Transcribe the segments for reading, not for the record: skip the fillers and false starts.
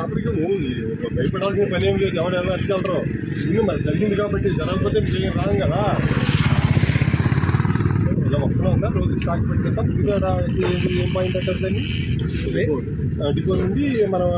అప్పటికే భయపడాల్సిన పని ఏం లేదు. ఎవరు ఎలా అడిగలరు ఇల్లు మరి జరిగింది కాబట్టి జరగకపోతే మేము రాం కదా. ఇలా వస్తున్నాం సార్, రోజు స్టాక్ పెట్టుకుంటాం. ఏం పాయింట్ అంటారు డిపో నుండి మనం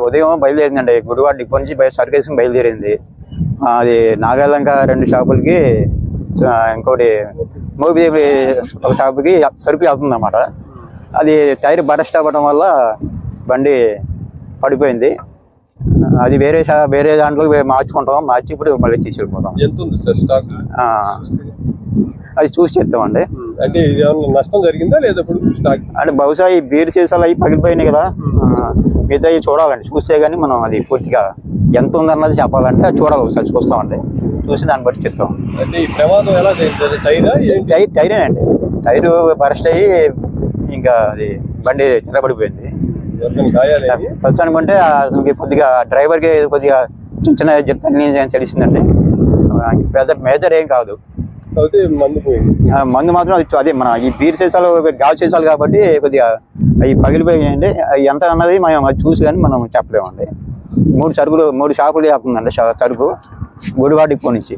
ఉదయం బయలుదేరిందండి. గుడివాడ డిపో నుంచి సర్కేసుకుని బయలుదేరింది. అది నాగాలంక 2 షాపులకి, ఇంకోటి మోబిదేవి ఒక షాపుకి సరుకు వెళ్తుంది అన్నమాట. అది టైర్ బరస్ట్ అవ్వడం వల్ల బండి పడిపోయింది. అది వేరే దాంట్లో మార్చుకుంటాం. మార్చి ఇప్పుడు మళ్ళీ తీసుకెళ్ళిపోతాం. అది చూసి చెప్తామండి. అంటే నష్టం జరిగిందా లేదా? అంటే బహుశా ఈ బీర్ సీసాలు అవి పగిలిపోయినాయి కదా, మిగతా చూడాలండి. చూస్తే కానీ మనం అది పూర్తిగా ఎంత ఉందన్నది చెప్పాలంటే అది చూడాలి. ఒకసారి చూస్తామండి. చూసి దాన్ని బట్టి చెప్తాం. టైరేనండి. టైరు బరస్ట్ అయ్యి ఇంకా అది బండి తిరగబడిపోయింది. ప్రస్తుతానికి అంటే కొద్దిగా డ్రైవర్కి కొద్దిగా చిన్న చిన్న తెలిసిందండి. పెద్ద మేజర్ ఏం కాదు. మందు మాత్రం అదే మన ఈ బీర్ సీసాలు గాజు సీసాలు కాబట్టి కొద్దిగా అవి పగిలిపోయాయండి. అవి ఎంత అన్నది మనం చూసి కానీ మనం చెప్పలేమండి. 3 షాపులు చేస్తుందండి సరుకు గుడివాడ డిపో నుంచి.